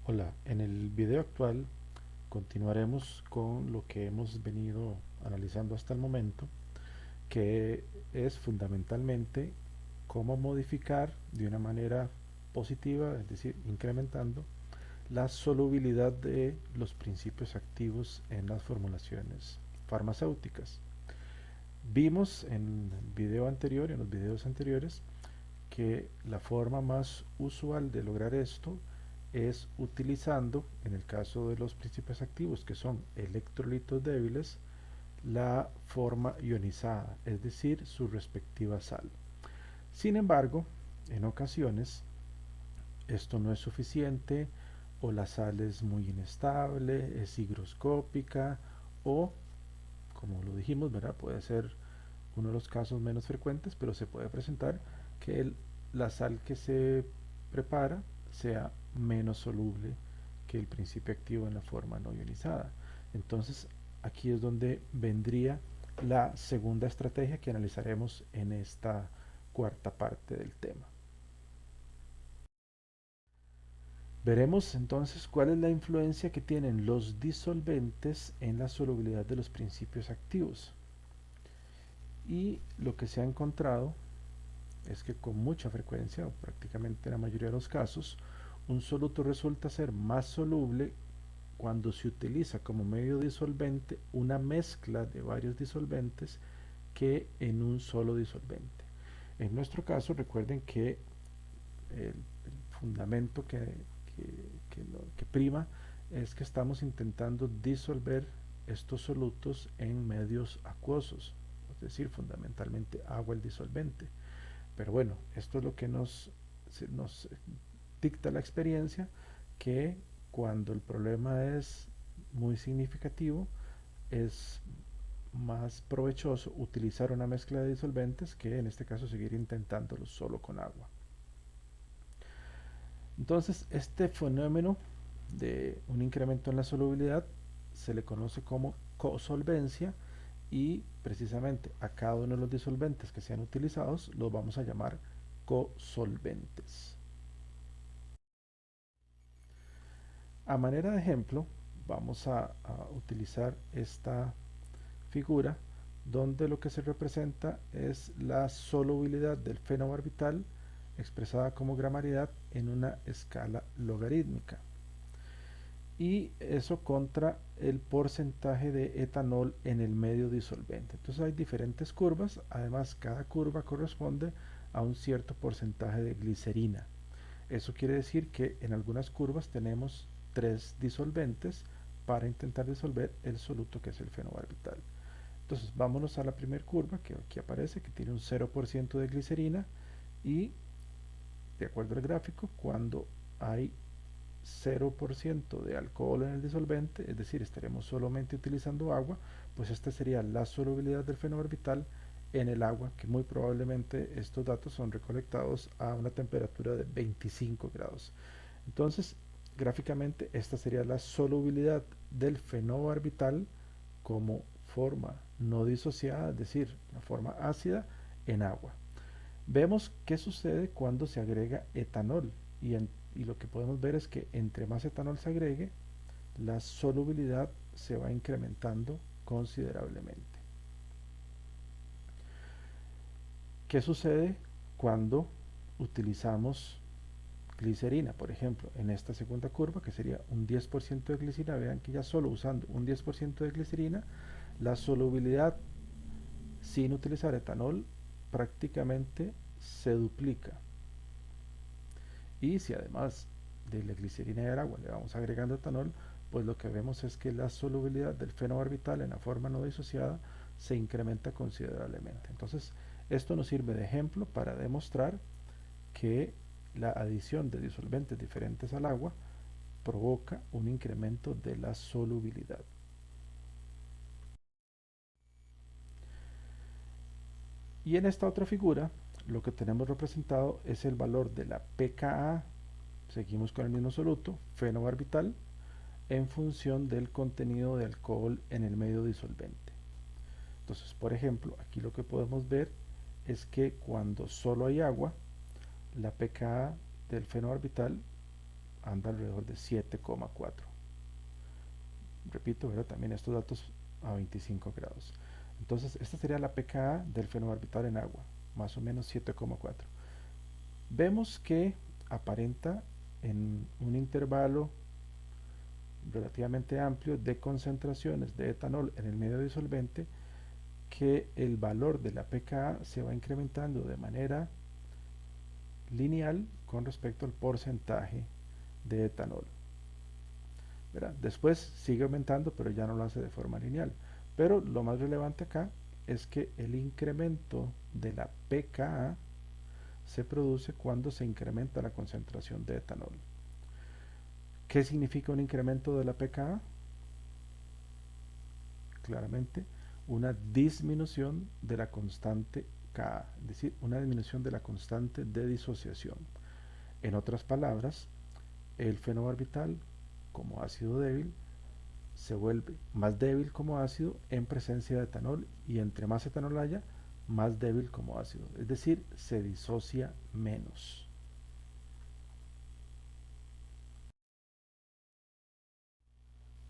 Hola, en el video actual continuaremos con lo que hemos venido analizando hasta el momento, que es fundamentalmente cómo modificar de una manera positiva, es decir, incrementando la solubilidad de los principios activos en las formulaciones farmacéuticas. Vimos en el video anterior, en los videos anteriores, que la forma más usual de lograr esto es utilizando, en el caso de los principios activos que son electrolitos débiles, la forma ionizada, es decir, su respectiva sal. Sin embargo, en ocasiones esto no es suficiente o la sal es muy inestable, es higroscópica o, como lo dijimos, ¿verdad? Puede ser uno de los casos menos frecuentes, pero se puede presentar que la sal que se prepara sea menos soluble que el principio activo en la forma no ionizada. Entonces, aquí es donde vendría la segunda estrategia que analizaremos en esta cuarta parte del tema. Veremos entonces cuál es la influencia que tienen los disolventes en la solubilidad de los principios activos. Y lo que se ha encontrado es que con mucha frecuencia, o prácticamente en la mayoría de los casos, un soluto resulta ser más soluble cuando se utiliza como medio disolvente una mezcla de varios disolventes que en un solo disolvente. En nuestro caso, recuerden que el fundamento que prima es que estamos intentando disolver estos solutos en medios acuosos, es decir, fundamentalmente agua el disolvente. Pero bueno, esto es lo que nos dicta la experiencia, que cuando el problema es muy significativo, es más provechoso utilizar una mezcla de disolventes que en este caso seguir intentándolo solo con agua. Entonces, este fenómeno de un incremento en la solubilidad se le conoce como cosolvencia y precisamente a cada uno de los disolventes que sean utilizados los vamos a llamar cosolventes. A manera de ejemplo, vamos a utilizar esta figura donde lo que se representa es la solubilidad del fenobarbital expresada como gramaridad en una escala logarítmica. Y eso contra el porcentaje de etanol en el medio disolvente. Entonces hay diferentes curvas, además cada curva corresponde a un cierto porcentaje de glicerina. Eso quiere decir que en algunas curvas tenemos tres disolventes para intentar disolver el soluto que es el fenobarbital. Entonces vámonos a la primera curva que aquí aparece, que tiene un 0% de glicerina y de acuerdo al gráfico, cuando hay 0% de alcohol en el disolvente, es decir, estaremos solamente utilizando agua, pues esta sería la solubilidad del fenobarbital en el agua, que muy probablemente estos datos son recolectados a una temperatura de 25 grados. Entonces, gráficamente, esta sería la solubilidad del fenobarbital como forma no disociada, es decir, la forma ácida en agua. Vemos qué sucede cuando se agrega etanol y lo que podemos ver es que entre más etanol se agregue, la solubilidad se va incrementando considerablemente. ¿Qué sucede cuando utilizamos glicerina? Por ejemplo, en esta segunda curva, que sería un 10% de glicerina, vean que ya solo usando un 10% de glicerina, la solubilidad sin utilizar etanol prácticamente se duplica. Y si además de la glicerina y el agua le vamos agregando etanol, pues lo que vemos es que la solubilidad del fenobarbital en la forma no disociada se incrementa considerablemente. Entonces, esto nos sirve de ejemplo para demostrar que la adición de disolventes diferentes al agua provoca un incremento de la solubilidad. Y en esta otra figura, lo que tenemos representado es el valor de la pKa, seguimos con el mismo soluto, fenobarbital, en función del contenido de alcohol en el medio disolvente. Entonces, por ejemplo, aquí lo que podemos ver es que cuando solo hay agua, la pKa del fenobarbital anda alrededor de 7,4. Repito, ¿verdad? También estos datos a 25 grados. Entonces, esta sería la pKa del fenobarbital en agua, más o menos 7,4. Vemos que aparenta en un intervalo relativamente amplio de concentraciones de etanol en el medio disolvente que el valor de la pKa se va incrementando de manera lineal con respecto al porcentaje de etanol. ¿Verdad? Después sigue aumentando, pero ya no lo hace de forma lineal. Pero lo más relevante acá es que el incremento de la pKa se produce cuando se incrementa la concentración de etanol. ¿Qué significa un incremento de la pKa? Claramente, una disminución de la constante Ka, es decir, una disminución de la constante de disociación. En otras palabras, el fenobarbital, como ácido débil, se vuelve más débil como ácido en presencia de etanol y entre más etanol haya, más débil como ácido. Es decir, se disocia menos.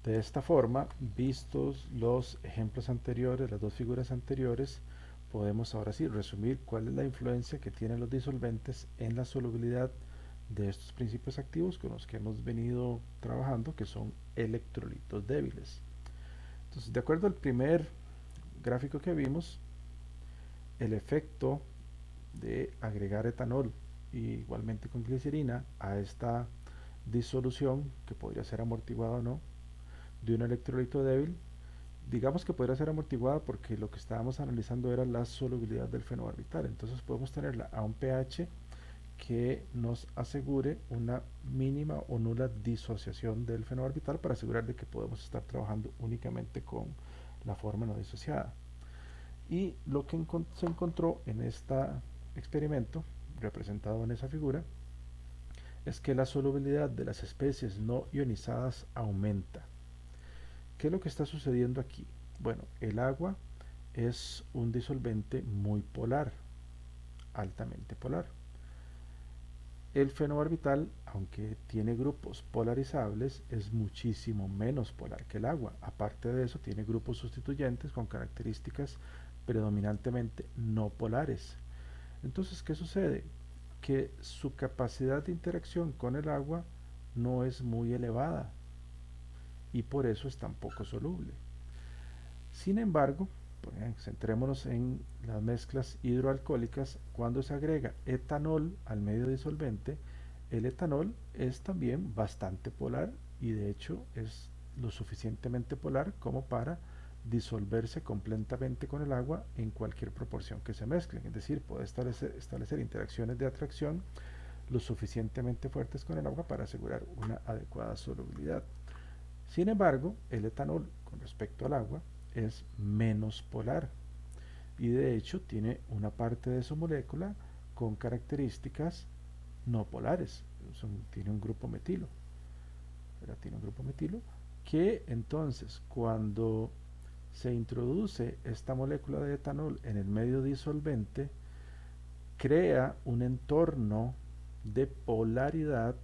De esta forma, vistos los ejemplos anteriores, las dos figuras anteriores, podemos ahora sí resumir cuál es la influencia que tienen los disolventes en la solubilidad de estos principios activos con los que hemos venido trabajando, que son electrolitos débiles. Entonces, de acuerdo al primer gráfico que vimos, el efecto de agregar etanol y igualmente con glicerina a esta disolución, que podría ser amortiguada o no, de un electrolito débil, digamos que podría ser amortiguada porque lo que estábamos analizando era la solubilidad del fenobarbital. Entonces podemos tenerla a un pH que nos asegure una mínima o nula disociación del fenobarbital para asegurar de que podemos estar trabajando únicamente con la forma no disociada. Y lo que se encontró en este experimento, representado en esa figura, es que la solubilidad de las especies no ionizadas aumenta. ¿Qué es lo que está sucediendo aquí? Bueno, el agua es un disolvente muy polar, altamente polar. El fenobarbital, aunque tiene grupos polarizables, es muchísimo menos polar que el agua. Aparte de eso, tiene grupos sustituyentes con características predominantemente no polares. Entonces, ¿qué sucede? Que su capacidad de interacción con el agua no es muy elevada y por eso es tan poco soluble. Sin embargo, pues, centrémonos en las mezclas hidroalcohólicas. Cuando se agrega etanol al medio disolvente, el etanol es también bastante polar y de hecho es lo suficientemente polar como para disolverse completamente con el agua en cualquier proporción que se mezclen. Es decir, puede establecer interacciones de atracción lo suficientemente fuertes con el agua para asegurar una adecuada solubilidad. Sin embargo, el etanol con respecto al agua es menos polar y de hecho tiene una parte de su molécula con características no polares. Tiene un grupo metilo, ¿verdad? Tiene un grupo metilo que entonces cuando se introduce esta molécula de etanol en el medio disolvente, crea un entorno de polaridad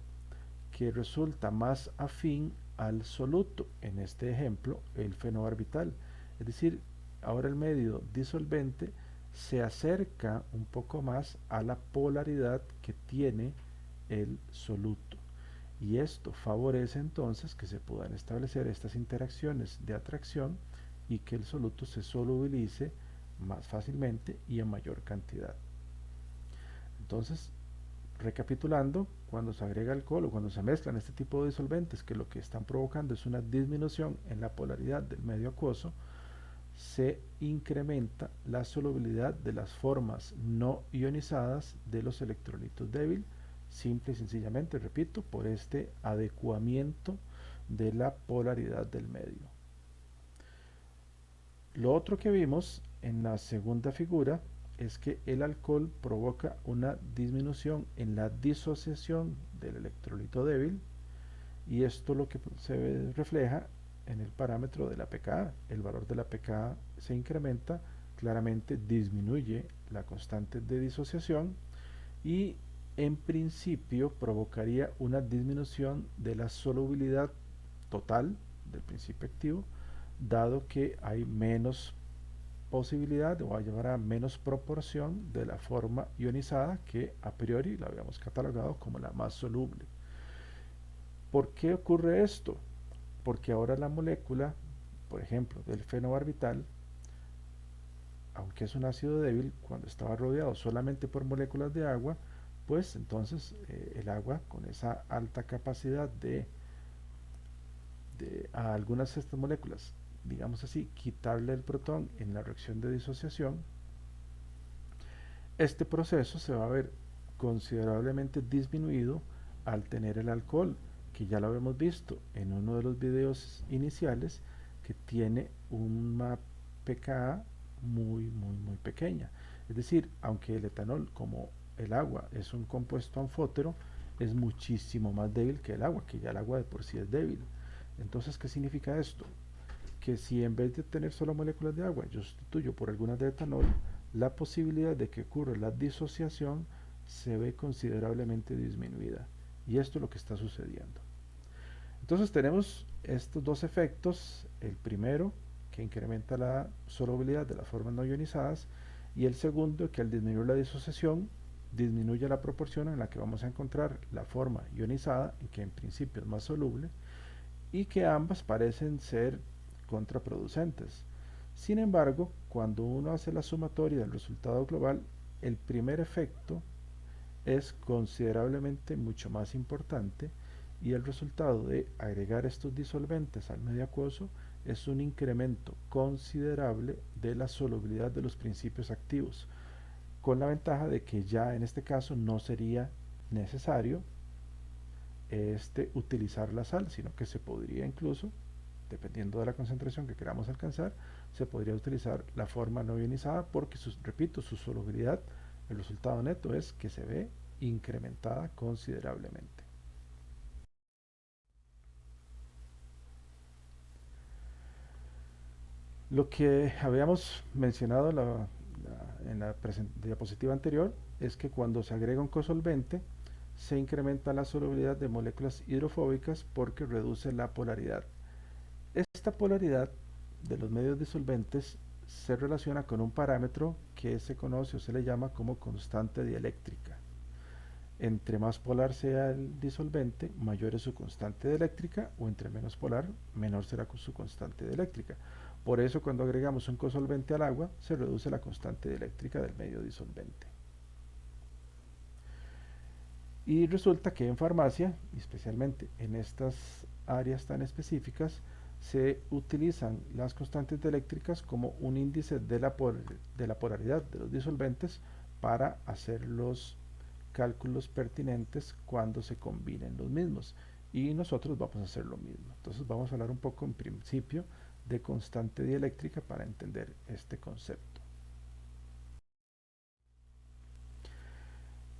que resulta más afín al soluto, en este ejemplo el fenobarbital. Es decir, ahora el medio disolvente se acerca un poco más a la polaridad que tiene el soluto. Y esto favorece entonces que se puedan establecer estas interacciones de atracción y que el soluto se solubilice más fácilmente y en mayor cantidad. Entonces, recapitulando, cuando se agrega alcohol o cuando se mezclan este tipo de disolventes que lo que están provocando es una disminución en la polaridad del medio acuoso, se incrementa la solubilidad de las formas no ionizadas de los electrolitos débiles, simple y sencillamente, repito, por este adecuamiento de la polaridad del medio. Lo otro que vimos en la segunda figura es que el alcohol provoca una disminución en la disociación del electrolito débil y esto lo que se refleja en el parámetro de la pKa. El valor de la pKa se incrementa, claramente disminuye la constante de disociación y en principio provocaría una disminución de la solubilidad total del principio activo, dado que hay menos posibilidad o va a llevar a menos proporción de la forma ionizada que a priori la habíamos catalogado como la más soluble. ¿Por qué ocurre esto? Porque ahora la molécula, por ejemplo, del fenobarbital, aunque es un ácido débil, cuando estaba rodeado solamente por moléculas de agua, pues entonces el agua con esa alta capacidad a algunas de estas moléculas, digamos así, quitarle el protón en la reacción de disociación, este proceso se va a ver considerablemente disminuido al tener el alcohol, que ya lo habíamos visto en uno de los videos iniciales, que tiene una pKa muy pequeña. Es decir, aunque el etanol, como el agua, es un compuesto anfótero, es muchísimo más débil que el agua, que ya el agua de por sí es débil. Entonces, ¿qué significa esto? Que si en vez de tener solo moléculas de agua, yo sustituyo por algunas de etanol, la posibilidad de que ocurra la disociación se ve considerablemente disminuida. Y esto es lo que está sucediendo. Entonces tenemos estos dos efectos, el primero que incrementa la solubilidad de las formas no ionizadas y el segundo que al disminuir la disociación disminuye la proporción en la que vamos a encontrar la forma ionizada, que en principio es más soluble, y que ambas parecen ser contraproducentes. Sin embargo, cuando uno hace la sumatoria del resultado global, el primer efecto es considerablemente mucho más importante y el resultado de agregar estos disolventes al medio acuoso es un incremento considerable de la solubilidad de los principios activos, con la ventaja de que ya en este caso no sería necesario utilizar la sal, sino que se podría incluso, dependiendo de la concentración que queramos alcanzar, se podría utilizar la forma no ionizada porque, repito, su solubilidad, el resultado neto es que se ve incrementada considerablemente. Lo que habíamos mencionado en la diapositiva anterior es que cuando se agrega un cosolvente se incrementa la solubilidad de moléculas hidrofóbicas porque reduce la polaridad. Esta polaridad de los medios disolventes se relaciona con un parámetro que se conoce o se le llama como constante dieléctrica. Entre más polar sea el disolvente, mayor es su constante dieléctrica, o entre menos polar, menor será su constante dieléctrica. Por eso cuando agregamos un cosolvente al agua, se reduce la constante dieléctrica del medio disolvente. Y resulta que en farmacia, especialmente en estas áreas tan específicas, se utilizan las constantes dieléctricas como un índice de la polaridad de los disolventes para hacer los cálculos pertinentes cuando se combinen los mismos. Y nosotros vamos a hacer lo mismo. Entonces vamos a hablar un poco en principio de constante dieléctrica para entender este concepto.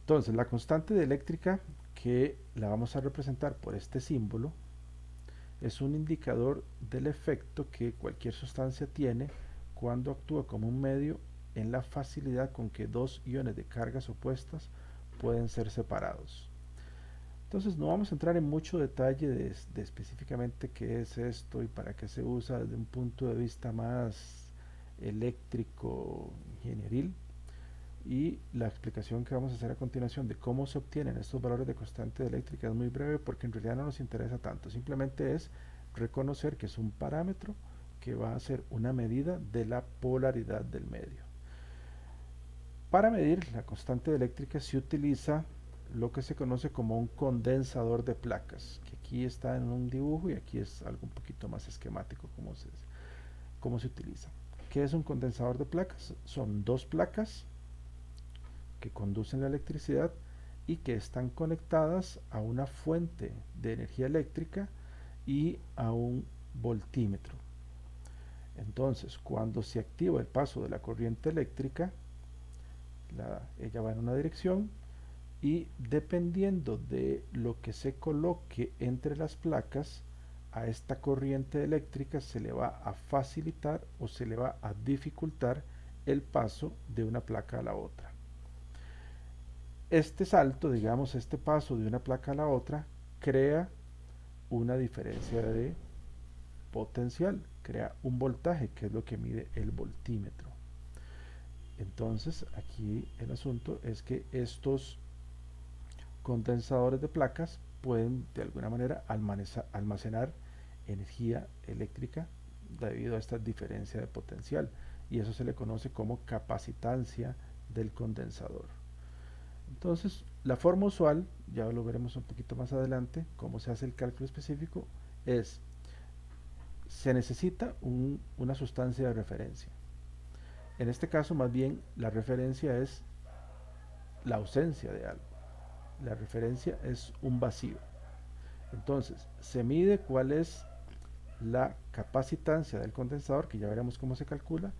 Entonces, la constante dieléctrica, que la vamos a representar por este símbolo, es un indicador del efecto que cualquier sustancia tiene cuando actúa como un medio en la facilidad con que dos iones de cargas opuestas pueden ser separados. Entonces no vamos a entrar en mucho detalle de específicamente qué es esto y para qué se usa desde un punto de vista más eléctrico ingenieril, y la explicación que vamos a hacer a continuación de cómo se obtienen estos valores de constante eléctrica es muy breve porque en realidad no nos interesa tanto, simplemente es reconocer que es un parámetro que va a ser una medida de la polaridad del medio. Para medir la constante eléctrica se utiliza lo que se conoce como un condensador de placas, que aquí está en un dibujo y aquí es algo un poquito más esquemático cómo se utiliza. ¿Qué es un condensador de placas? Son dos placas que conducen la electricidad y que están conectadas a una fuente de energía eléctrica y a un voltímetro. Entonces, cuando se activa el paso de la corriente eléctrica, ella va en una dirección y dependiendo de lo que se coloque entre las placas, a esta corriente eléctrica se le va a facilitar o se le va a dificultar el paso de una placa a la otra. Este salto, digamos, este paso de una placa a la otra, crea una diferencia de potencial, crea un voltaje, que es lo que mide el voltímetro. Entonces, aquí el asunto es que estos condensadores de placas pueden de alguna manera almacenar energía eléctrica debido a esta diferencia de potencial, y eso se le conoce como capacitancia del condensador. Entonces, la forma usual, ya lo veremos un poquito más adelante, cómo se hace el cálculo específico, es se necesita una sustancia de referencia. En este caso, más bien, la referencia es la ausencia de algo. La referencia es un vacío. Entonces, se mide cuál es la capacitancia del condensador, que ya veremos cómo se calcula,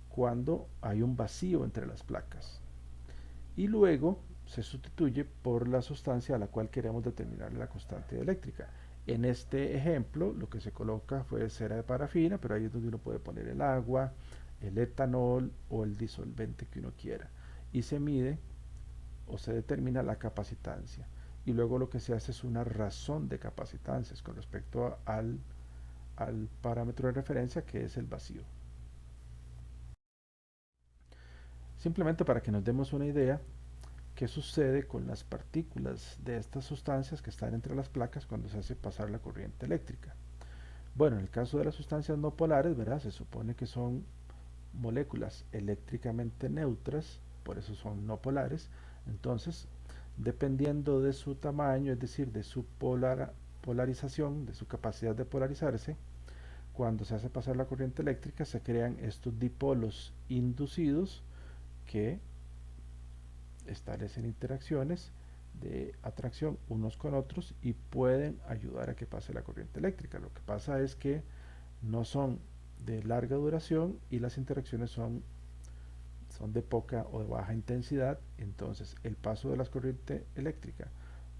cuando hay un vacío entre las placas. Y luego se sustituye por la sustancia a la cual queremos determinar la constante eléctrica. En este ejemplo, lo que se coloca fue cera de parafina, pero ahí es donde uno puede poner el agua, el etanol o el disolvente que uno quiera. Y se mide o se determina la capacitancia. Y luego lo que se hace es una razón de capacitancias con respecto al parámetro de referencia, que es el vacío. Simplemente para que nos demos una idea, ¿qué sucede con las partículas de estas sustancias que están entre las placas cuando se hace pasar la corriente eléctrica? Bueno, en el caso de las sustancias no polares, ¿verdad? Se supone que son moléculas eléctricamente neutras, por eso son no polares. Entonces, dependiendo de su tamaño, es decir, de su polarización, de su capacidad de polarizarse, cuando se hace pasar la corriente eléctrica se crean estos dipolos inducidos que establecen interacciones de atracción unos con otros y pueden ayudar a que pase la corriente eléctrica. Lo que pasa es que no son de larga duración y las interacciones son de poca o de baja intensidad. Entonces el paso de la corriente eléctrica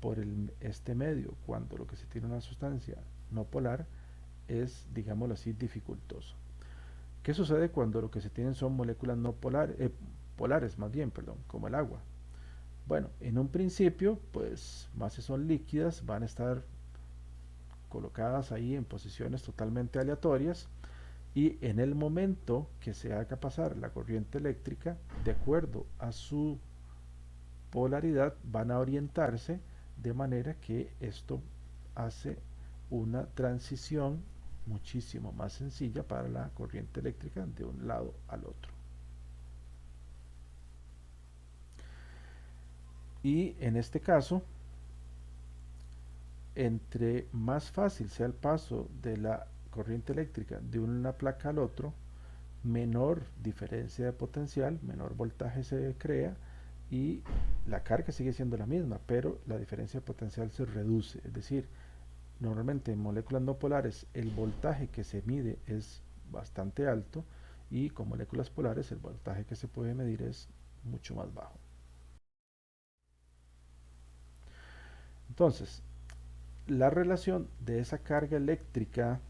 por este medio, cuando lo que se tiene una sustancia no polar, es, digámoslo así, dificultoso. ¿Qué sucede cuando lo que se tienen son moléculas no polares, más bien, perdón, como el agua? Bueno, en un principio, pues más si son líquidas, van a estar colocadas ahí en posiciones totalmente aleatorias, y en el momento que se haga pasar la corriente eléctrica, de acuerdo a su polaridad, van a orientarse de manera que esto hace una transición muchísimo más sencilla para la corriente eléctrica de un lado al otro. Y en este caso, entre más fácil sea el paso de la corriente eléctrica de una placa al otro, menor diferencia de potencial, menor voltaje se crea y la carga sigue siendo la misma, pero la diferencia de potencial se reduce. Es decir, normalmente en moléculas no polares el voltaje que se mide es bastante alto, y con moléculas polares el voltaje que se puede medir es mucho más bajo. Entonces, la relación de esa carga eléctrica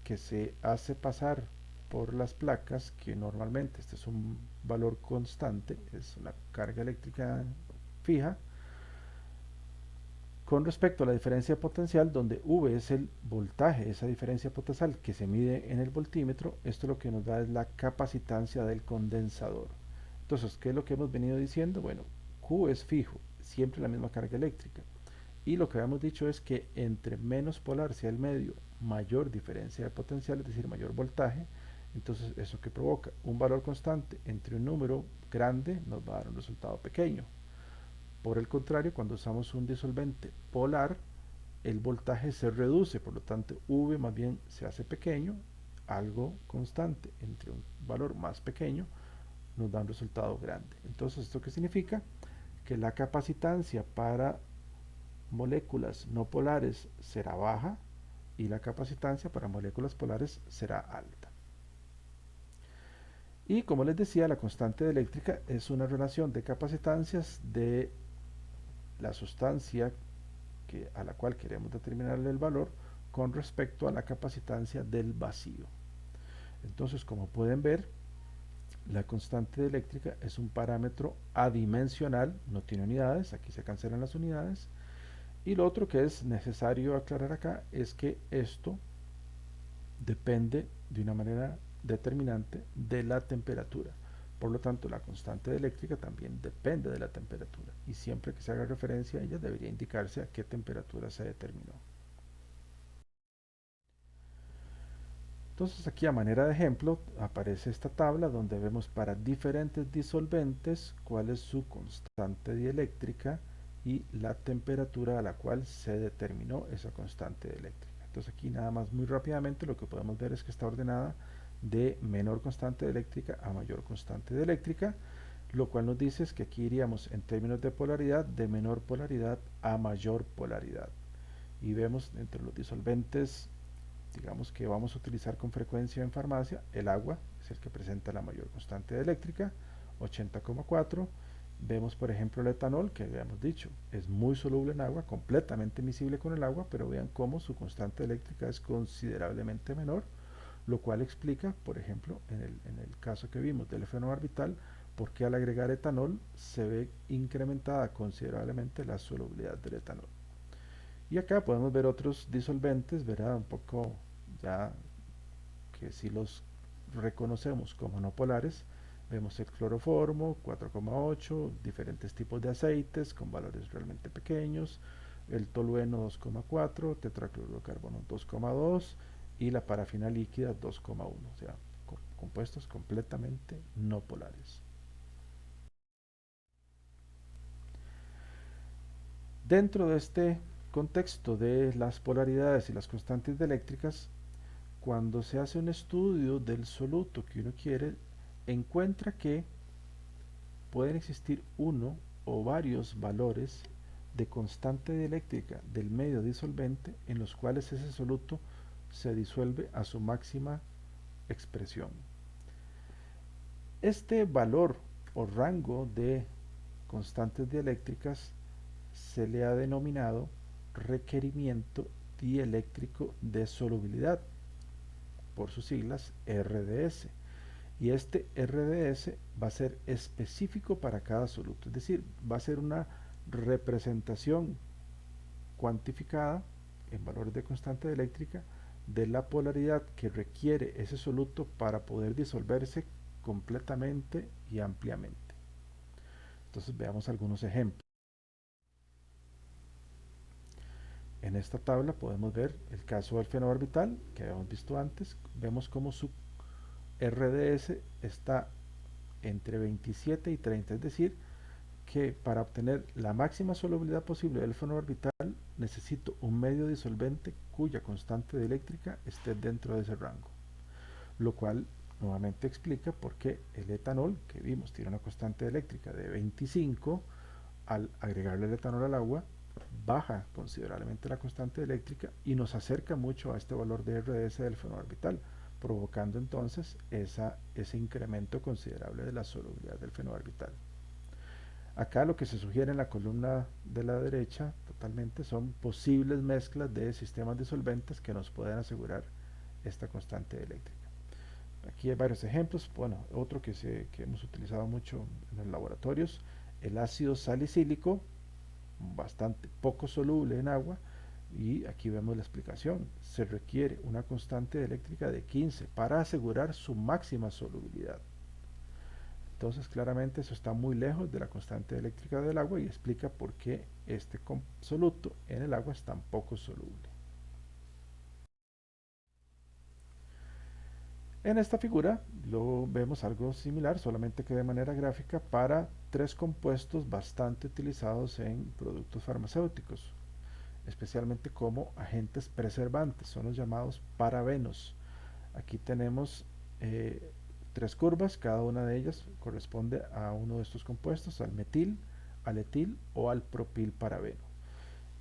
que se hace pasar por las placas, que normalmente este es un valor constante, es una carga eléctrica fija, con respecto a la diferencia potencial, donde V es el voltaje, esa diferencia potencial que se mide en el voltímetro. Esto lo que nos da es la capacitancia del condensador. Entonces, ¿qué es lo que hemos venido diciendo? Bueno, Q es fijo, siempre la misma carga eléctrica. Y lo que habíamos dicho es que entre menos polar sea el medio, mayor diferencia de potencial, es decir, mayor voltaje. Entonces, eso que provoca un valor constante entre un número grande nos va a dar un resultado pequeño. Por el contrario, cuando usamos un disolvente polar, el voltaje se reduce, por lo tanto V más bien se hace pequeño, algo constante entre un valor más pequeño nos da un resultado grande. Entonces, ¿esto qué significa? Que la capacitancia para moléculas no polares será baja y la capacitancia para moléculas polares será alta. Y como les decía, la constante eléctrica es una relación de capacitancias de la sustancia a la cual queremos determinarle el valor con respecto a la capacitancia del vacío. Entonces, como pueden ver, La constante eléctrica es un parámetro adimensional, no tiene unidades, aquí se cancelan las unidades. Y lo otro que es necesario aclarar acá es que esto depende de una manera determinante de la temperatura. Por lo tanto, la constante eléctrica también depende de la temperatura y siempre que se haga referencia a ella debería indicarse a qué temperatura se determinó. Entonces aquí a manera de ejemplo aparece esta tabla donde vemos para diferentes disolventes cuál es su constante dieléctrica y la temperatura a la cual se determinó esa constante dieléctrica. Entonces aquí nada más muy rápidamente lo que podemos ver es que está ordenada de menor constante dieléctrica a mayor constante dieléctrica, lo cual nos dice es que aquí iríamos en términos de polaridad de menor polaridad a mayor polaridad. Y vemos entre los disolventes, digamos, que vamos a utilizar con frecuencia en farmacia, el agua es el que presenta la mayor constante eléctrica, 80,4. Vemos por ejemplo el etanol, que habíamos dicho, es muy soluble en agua, completamente miscible con el agua, pero vean cómo su constante eléctrica es considerablemente menor, lo cual explica, por ejemplo, en el caso que vimos del fenobarbital, por qué al agregar etanol se ve incrementada considerablemente la solubilidad del etanol. Y acá podemos ver otros disolventes, ¿verdad? Un poco ya que si los reconocemos como no polares, vemos el cloroformo 4,8, diferentes tipos de aceites con valores realmente pequeños, el tolueno 2,4, tetraclorocarbono 2,2 y la parafina líquida 2,1, o sea, compuestos completamente no polares. Dentro de este contexto de las polaridades y las constantes eléctricas, cuando se hace un estudio del soluto que uno quiere, encuentra que pueden existir uno o varios valores de constante dieléctrica del medio disolvente en los cuales ese soluto se disuelve a su máxima expresión. Este valor o rango de constantes dieléctricas se le ha denominado requerimiento dieléctrico de solubilidad, por sus siglas RDS. Y este RDS va a ser específico para cada soluto, es decir, va a ser una representación cuantificada en valores de constante eléctrica de la polaridad que requiere ese soluto para poder disolverse completamente y ampliamente. Entonces veamos algunos ejemplos. En esta tabla podemos ver el caso del fenobarbital que habíamos visto antes. Vemos cómo su RDS está entre 27 y 30, es decir, que para obtener la máxima solubilidad posible del fenobarbital necesito un medio disolvente cuya constante dieléctrica esté dentro de ese rango, lo cual nuevamente explica por qué el etanol, que vimos tiene una constante eléctrica de 25, al agregarle el etanol al agua baja considerablemente la constante eléctrica y nos acerca mucho a este valor de RDS del fenobarbital, provocando entonces ese incremento considerable de la solubilidad del fenobarbital. Acá lo que se sugiere en la columna de la derecha totalmente son posibles mezclas de sistemas disolventes que nos pueden asegurar esta constante eléctrica. Aquí hay varios ejemplos. Bueno, otro que hemos utilizado mucho en los laboratorios, el ácido salicílico, bastante poco soluble en agua, y aquí vemos la explicación. Se requiere una constante eléctrica de 15 para asegurar su máxima solubilidad. Entonces claramente eso está muy lejos de la constante eléctrica del agua y explica por qué este soluto en el agua es tan poco soluble. En esta figura lo vemos algo similar, solamente que de manera gráfica, para tres compuestos bastante utilizados en productos farmacéuticos, especialmente como agentes preservantes, son los llamados parabenos. Aquí tenemos tres curvas, cada una de ellas corresponde a uno de estos compuestos, al metil, al etil o al propilparabeno.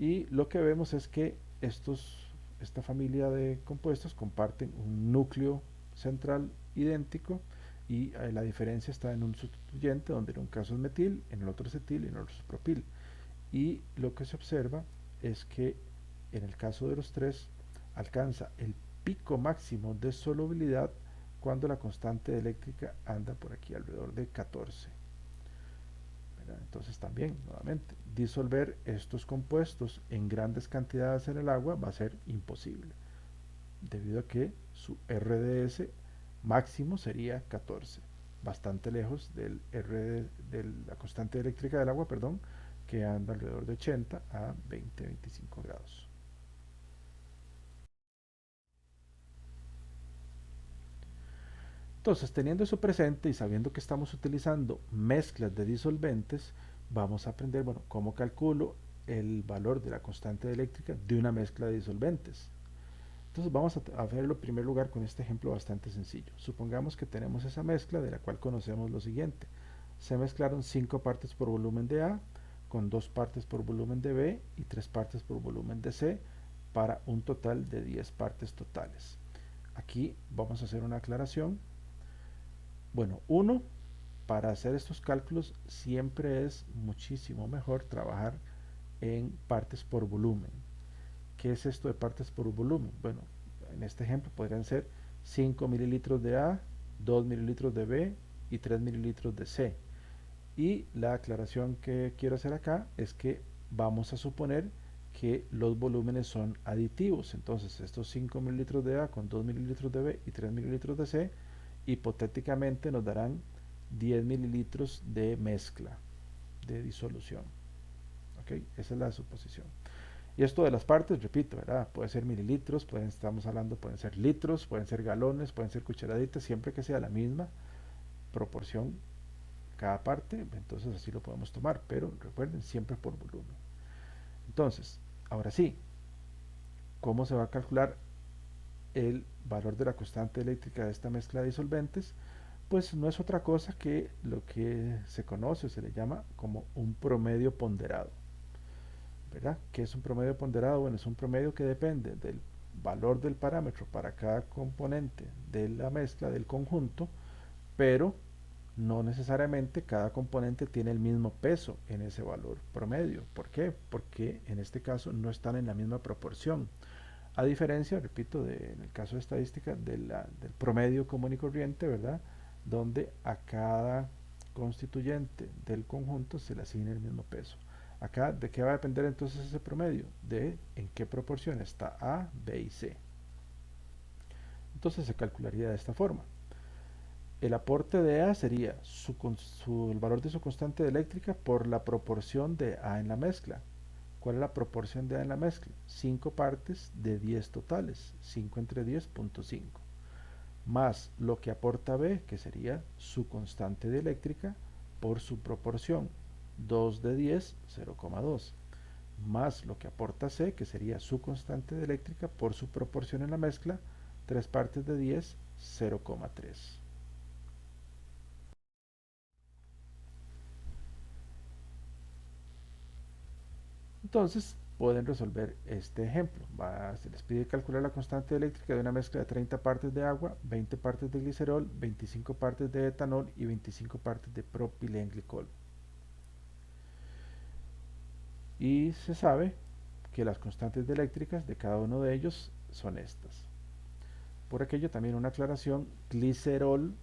Y lo que vemos es que esta familia de compuestos comparten un núcleo central idéntico y la diferencia está en un sustituyente donde en un caso es metil, en el otro es etil y en el otro es propil. Y lo que se observa es que en el caso de los tres alcanza el pico máximo de solubilidad cuando la constante eléctrica anda por aquí alrededor de 14. Entonces también, nuevamente, disolver estos compuestos en grandes cantidades en el agua va a ser imposible, debido a que su RDS máximo sería 14, bastante lejos del de la constante eléctrica del agua, perdón, que anda alrededor de 80 a 20-25 grados. Entonces, teniendo eso presente y sabiendo que estamos utilizando mezclas de disolventes, vamos a aprender, bueno, cómo calculo el valor de la constante eléctrica de una mezcla de disolventes. Entonces vamos a verlo en primer lugar con este ejemplo bastante sencillo. Supongamos que tenemos esa mezcla de la cual conocemos lo siguiente. Se mezclaron 5 partes por volumen de A con 2 partes por volumen de B y 3 partes por volumen de C para un total de 10 partes totales. Aquí vamos a hacer una aclaración. Bueno, uno, para hacer estos cálculos siempre es muchísimo mejor trabajar en partes por volumen. ¿Qué es esto de partes por volumen? Bueno, en este ejemplo podrían ser 5 mililitros de A, 2 mililitros de B y 3 mililitros de C. Y la aclaración que quiero hacer acá es que vamos a suponer que los volúmenes son aditivos. Entonces estos 5 mililitros de A con 2 mililitros de B y 3 mililitros de C hipotéticamente nos darán 10 mililitros de mezcla, de disolución. ¿Ok? Esa es la suposición. Y esto de las partes, repito, ¿verdad? Puede ser mililitros, estamos hablando, pueden ser litros, pueden ser galones, pueden ser cucharaditas, siempre que sea la misma proporción cada parte, entonces así lo podemos tomar, pero recuerden, siempre por volumen. Entonces, ahora sí, ¿cómo se va a calcular el valor de la constante eléctrica de esta mezcla de disolventes? Pues no es otra cosa que lo que se conoce, se le llama como un promedio ponderado. ¿Verdad? ¿Qué es un promedio ponderado? Bueno, es un promedio que depende del valor del parámetro para cada componente de la mezcla del conjunto, pero no necesariamente cada componente tiene el mismo peso en ese valor promedio. ¿Por qué? Porque en este caso no están en la misma proporción. A diferencia, repito, en el caso de estadística, del promedio común y corriente, ¿verdad? Donde a cada constituyente del conjunto se le asigna el mismo peso. Acá, ¿de qué va a depender entonces ese promedio? De en qué proporción está A, B y C. Entonces se calcularía de esta forma. El aporte de A sería el valor de su constante eléctrica por la proporción de A en la mezcla. ¿Cuál es la proporción de A en la mezcla? 5 partes de 10 totales, 5 entre 10.5, más lo que aporta B, que sería su constante de eléctrica, por su proporción, 2 de 10, 0,2, más lo que aporta C, que sería su constante de eléctrica, por su proporción en la mezcla, 3 partes de 10, 0,3. Entonces, pueden resolver este ejemplo. Se les pide calcular la constante eléctrica de una mezcla de 30 partes de agua, 20 partes de glicerol, 25 partes de etanol y 25 partes de propilenglicol. Y se sabe que las constantes eléctricas de cada uno de ellos son estas. Por aquello también una aclaración, glicerol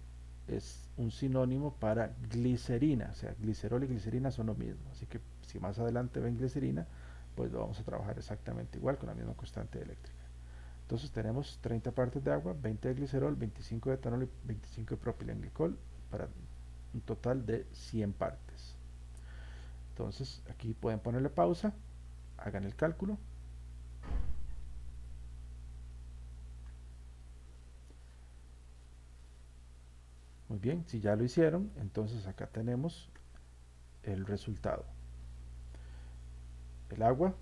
es un sinónimo para glicerina, o sea, glicerol y glicerina son lo mismo, así que si más adelante ven glicerina, pues lo vamos a trabajar exactamente igual con la misma constante eléctrica. Entonces tenemos 30 partes de agua, 20 de glicerol, 25 de etanol y 25 de propilenglicol para un total de 100 partes. Entonces aquí pueden ponerle pausa, hagan el cálculo. Muy bien, si ya lo hicieron, entonces acá tenemos el resultado. El agua,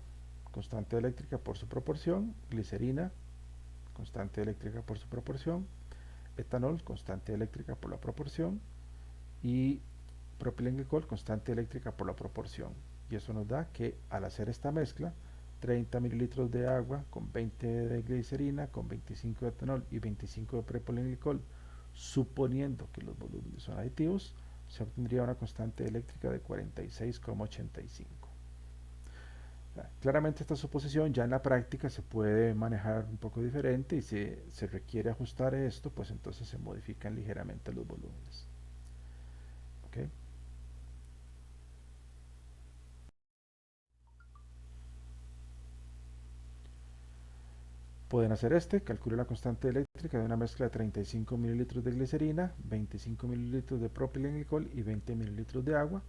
constante eléctrica por su proporción, glicerina, constante eléctrica por su proporción, etanol, constante eléctrica por la proporción, y propilenglicol, constante eléctrica por la proporción. Y eso nos da que al hacer esta mezcla, 30 mililitros de agua con 20 de glicerina, con 25 de etanol y 25 de propilenglicol, suponiendo que los volúmenes son aditivos, se obtendría una constante eléctrica de 46,85. Claramente esta suposición ya en la práctica se puede manejar un poco diferente y si se requiere ajustar esto, pues entonces se modifican ligeramente los volúmenes. ¿Ok? Pueden hacer calcule la constante eléctrica de una mezcla de 35 mililitros de glicerina, 25 mililitros de propilenglicol y 20 mililitros de agua.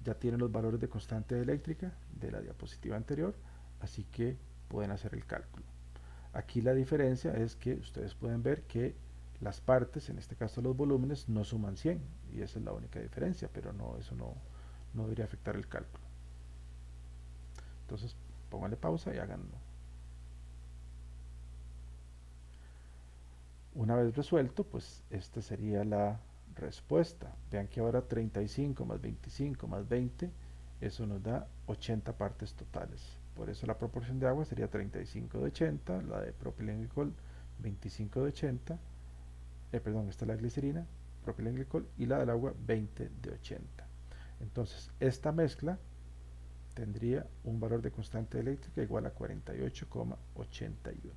Ya tienen los valores de constante eléctrica de la diapositiva anterior, así que pueden hacer el cálculo. Aquí la diferencia es que ustedes pueden ver que las partes, en este caso los volúmenes, no suman 100 y esa es la única diferencia, pero no, eso no debería afectar el cálculo. Entonces, pónganle pausa y háganlo. Una vez resuelto, pues esta sería la respuesta. Vean que ahora 35 más 25 más 20, eso nos da 80 partes totales. Por eso la proporción de agua sería 35 de 80, la de propilenglicol 25 de 80, perdón, esta es la glicerina, propilenglicol, y la del agua 20 de 80. Entonces, esta mezcla tendría un valor de constante eléctrica igual a 48,81.